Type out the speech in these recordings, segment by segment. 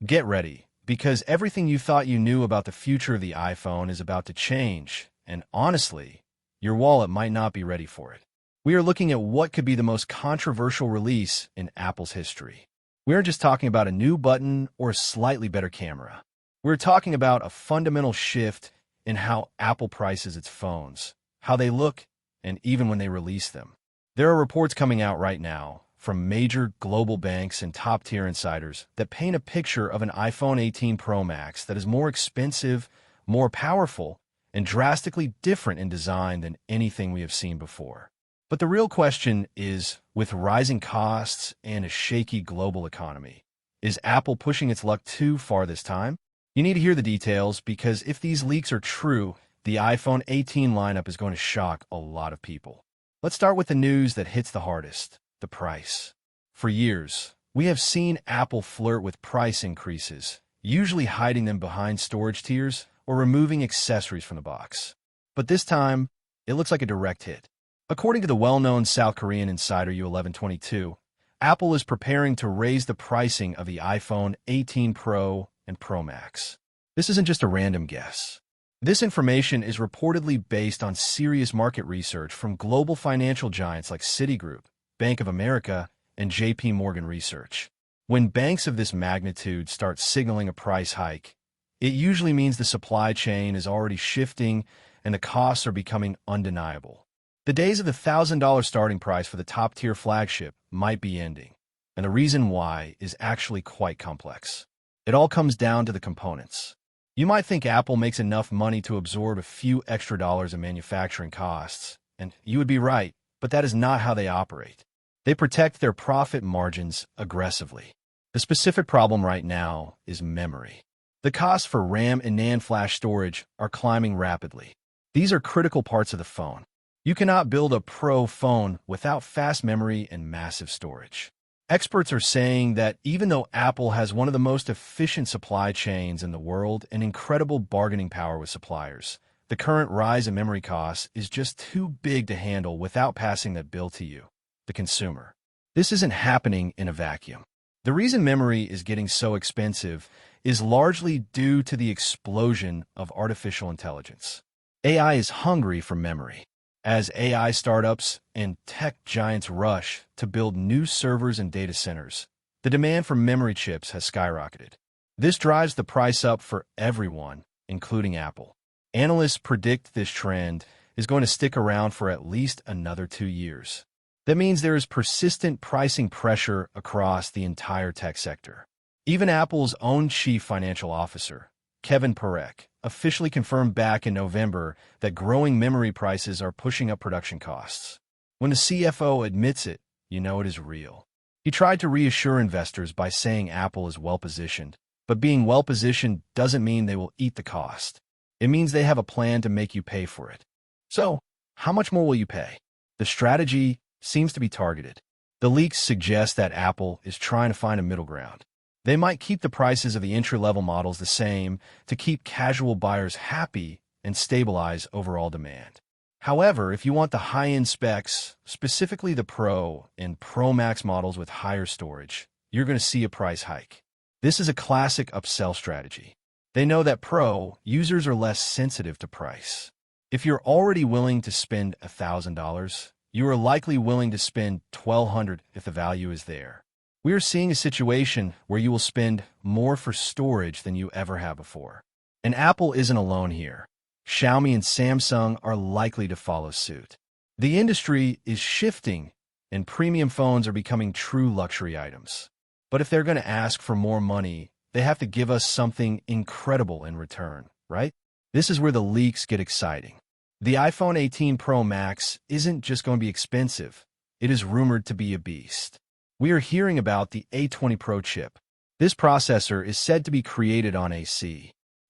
Get ready, because everything you thought you knew about the future of the iPhone is about to change, and honestly, your wallet might not be ready for it. We are looking at what could be the most controversial release in Apple's history. We aren't just talking about a new button or a slightly better camera. We're talking about a fundamental shift in how Apple prices its phones, how they look, and even when they release them. There are reports coming out right now from major global banks and top-tier insiders that paint a picture of an iPhone 18 Pro Max that is more expensive, more powerful, and drastically different in design than anything we have seen before. But the real question is, with rising costs and a shaky global economy, is Apple pushing its luck too far this time? You need to hear the details, because if these leaks are true, the iPhone 18 lineup is going to shock a lot of people. Let's start with the news that hits the hardest: the price. For years, we have seen Apple flirt with price increases, usually hiding them behind storage tiers or removing accessories from the box. But this time, it looks like a direct hit. According to the well-known South Korean insider U1122, Apple is preparing to raise the pricing of the iPhone 18 Pro and Pro Max. This isn't just a random guess. This information is reportedly based on serious market research from global financial giants like Citigroup, Bank of America, and JP Morgan Research. When banks of this magnitude start signaling a price hike, it usually means the supply chain is already shifting and the costs are becoming undeniable. The days of the $1,000 starting price for the top-tier flagship might be ending, and the reason why is actually quite complex. It all comes down to the components. You might think Apple makes enough money to absorb a few extra dollars in manufacturing costs, and you would be right, but that is not how they operate. They protect their profit margins aggressively. The specific problem right now is memory. The costs for RAM and NAND flash storage are climbing rapidly. These are critical parts of the phone. You cannot build a Pro phone without fast memory and massive storage. Experts are saying that even though Apple has one of the most efficient supply chains in the world and incredible bargaining power with suppliers, the current rise in memory costs is just too big to handle without passing that bill to you, the consumer. This isn't happening in a vacuum. The reason memory is getting so expensive is largely due to the explosion of artificial intelligence. AI is hungry for memory. As AI startups and tech giants rush to build new servers and data centers, the demand for memory chips has skyrocketed. This drives the price up for everyone, including Apple. Analysts predict this trend is going to stick around for at least another 2 years. That means there is persistent pricing pressure across the entire tech sector. Even Apple's own chief financial officer, Kevin Parekh, officially confirmed back in November that growing memory prices are pushing up production costs. When the CFO admits it, you know it is real. He tried to reassure investors by saying Apple is well-positioned, but being well-positioned doesn't mean they will eat the cost. It means they have a plan to make you pay for it. So, how much more will you pay? The strategy seems to be targeted. The leaks suggest that Apple is trying to find a middle ground. They might keep the prices of the entry-level models the same to keep casual buyers happy and stabilize overall demand. However, if you want the high-end specs, specifically the Pro and Pro Max models with higher storage, you're going to see a price hike. This is a classic upsell strategy. They know that Pro users are less sensitive to price. If you're already willing to spend $1,000, you are likely willing to spend $1,200 if the value is there. We are seeing a situation where you will spend more for storage than you ever have before. And Apple isn't alone here. Xiaomi and Samsung are likely to follow suit. The industry is shifting, and premium phones are becoming true luxury items. But if they're going to ask for more money, they have to give us something incredible in return, right? This is where the leaks get exciting. The iPhone 18 Pro Max isn't just going to be expensive. It is rumored to be a beast. We are hearing about the A20 Pro chip. This processor is said to be created on a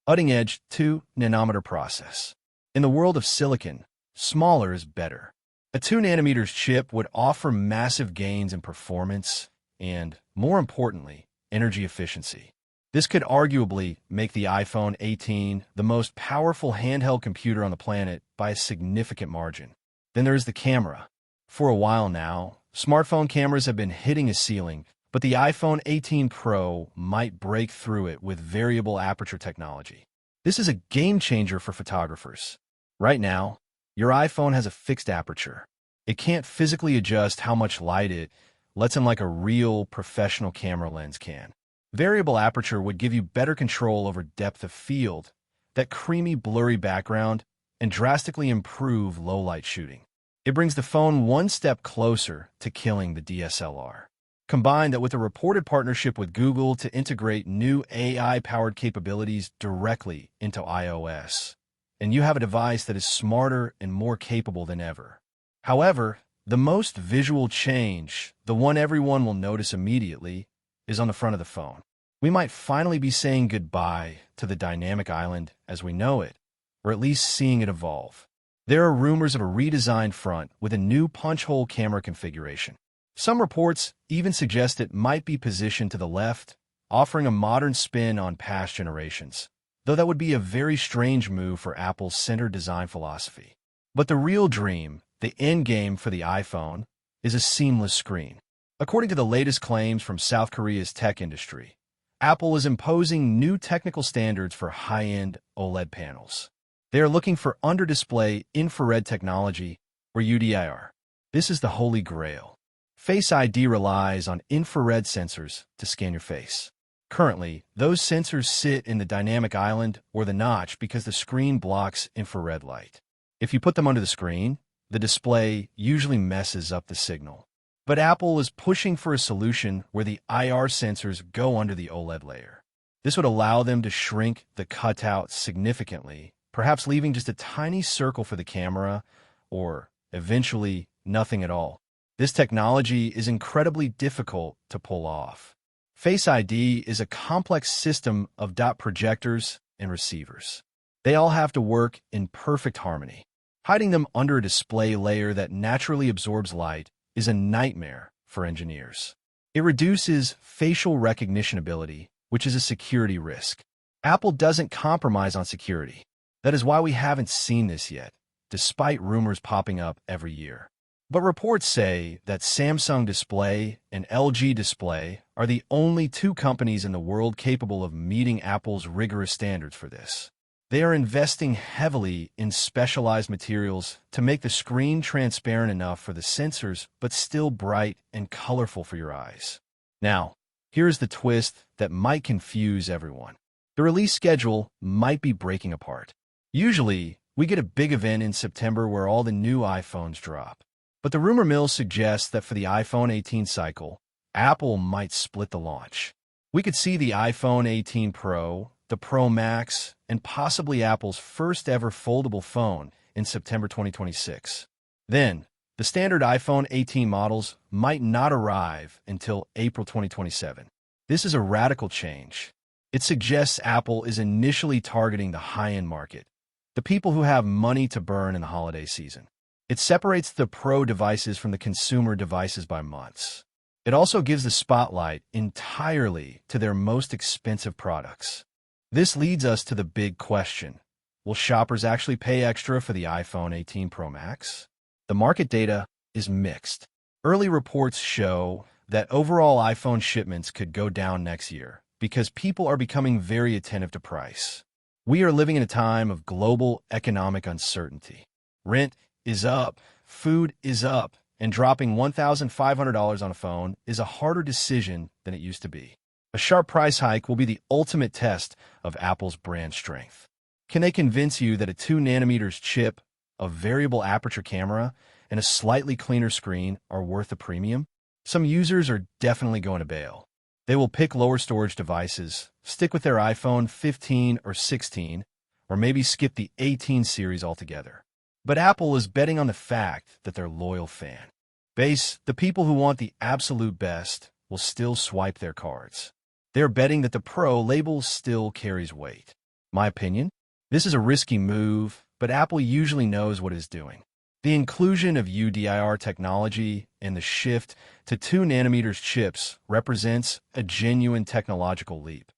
cutting-edge 2nm process. In the world of silicon, smaller is better. A 2nm chip would offer massive gains in performance and, more importantly, energy efficiency. This could arguably make the iPhone 18 the most powerful handheld computer on the planet by a significant margin. Then there is the camera. For a while now, smartphone cameras have been hitting a ceiling, but the iPhone 18 Pro might break through it with variable aperture technology. This is a game changer for photographers. Right now, your iPhone has a fixed aperture. It can't physically adjust how much light it lets in like a real professional camera lens can. Variable aperture would give you better control over depth of field, that creamy, blurry background, and drastically improve low-light shooting. It brings the phone one step closer to killing the DSLR. Combine that with a reported partnership with Google to integrate new AI-powered capabilities directly into iOS, and you have a device that is smarter and more capable than ever. However, the most visual change, the one everyone will notice immediately, is on the front of the phone. We might finally be saying goodbye to the dynamic island as we know it, or at least seeing it evolve. There are rumors of a redesigned front with a new punch-hole camera configuration. Some reports even suggest it might be positioned to the left, offering a modern spin on past generations, though that would be a very strange move for Apple's centered design philosophy. But the real dream, the end game for the iPhone, is a seamless screen. According to the latest claims from South Korea's tech industry, Apple is imposing new technical standards for high-end OLED panels. They are looking for under-display infrared technology, or UDIR. This is the holy grail. Face ID relies on infrared sensors to scan your face. Currently, those sensors sit in the dynamic island or the notch because the screen blocks infrared light. If you put them under the screen, the display usually messes up the signal. But Apple is pushing for a solution where the IR sensors go under the OLED layer. This would allow them to shrink the cutout significantly, perhaps leaving just a tiny circle for the camera, or eventually nothing at all. This technology is incredibly difficult to pull off. Face ID is a complex system of dot projectors and receivers. They all have to work in perfect harmony. Hiding them under a display layer that naturally absorbs light is a nightmare for engineers. It reduces facial recognition ability, which is a security risk. Apple doesn't compromise on security. That is why we haven't seen this yet, despite rumors popping up every year. But reports say that Samsung Display and LG Display are the only two companies in the world capable of meeting Apple's rigorous standards for this. They are investing heavily in specialized materials to make the screen transparent enough for the sensors, but still bright and colorful for your eyes. Now, here's the twist that might confuse everyone. The release schedule might be breaking apart. Usually, we get a big event in September where all the new iPhones drop. But the rumor mill suggests that for the iPhone 18 cycle, Apple might split the launch. We could see the iPhone 18 Pro, the Pro Max, and possibly Apple's first ever foldable phone in September 2026. Then, the standard iPhone 18 models might not arrive until April 2027. This is a radical change. It suggests Apple is initially targeting the high-end market, the people who have money to burn in the holiday season. It separates the Pro devices from the consumer devices by months. It also gives the spotlight entirely to their most expensive products. This leads us to the big question. Will shoppers actually pay extra for the iPhone 18 Pro Max? The market data is mixed. Early reports show that overall iPhone shipments could go down next year because people are becoming very attentive to price. We are living in a time of global economic uncertainty. Rent is up, food is up, and dropping $1,500 on a phone is a harder decision than it used to be. A sharp price hike will be the ultimate test of Apple's brand strength. Can they convince you that a 2nm chip, a variable aperture camera, and a slightly cleaner screen are worth the premium? Some users are definitely going to bail. They will pick lower storage devices, stick with their iPhone 15 or 16, or maybe skip the 18 series altogether. But Apple is betting on the fact that their loyal fan base, the people who want the absolute best, will still swipe their cards. They're betting that the Pro label still carries weight. My opinion? This is a risky move, but Apple usually knows what it's doing. The inclusion of UDIR technology and the shift to 2nm chips represents a genuine technological leap,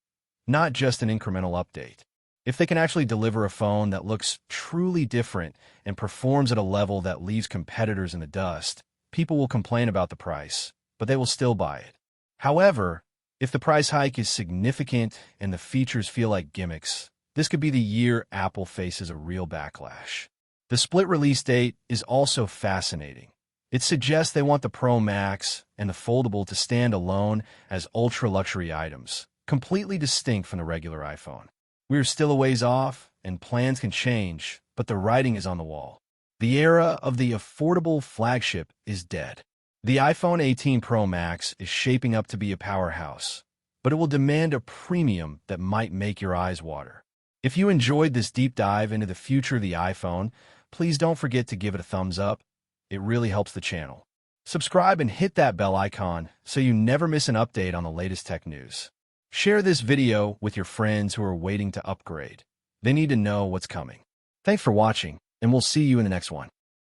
not just an incremental update. If they can actually deliver a phone that looks truly different and performs at a level that leaves competitors in the dust, people will complain about the price, but they will still buy it. However, if the price hike is significant and the features feel like gimmicks, this could be the year Apple faces a real backlash. The split release date is also fascinating. It suggests they want the Pro Max and the Foldable to stand alone as ultra-luxury items, completely distinct from the regular iPhone. We're still a ways off, and plans can change, but the writing is on the wall. The era of the affordable flagship is dead. The iPhone 18 Pro Max is shaping up to be a powerhouse, but it will demand a premium that might make your eyes water. If you enjoyed this deep dive into the future of the iPhone, please don't forget to give it a thumbs up. It really helps the channel. Subscribe and hit that bell icon so you never miss an update on the latest tech news. Share this video with your friends who are waiting to upgrade. They need to know what's coming. Thanks for watching, and we'll see you in the next one.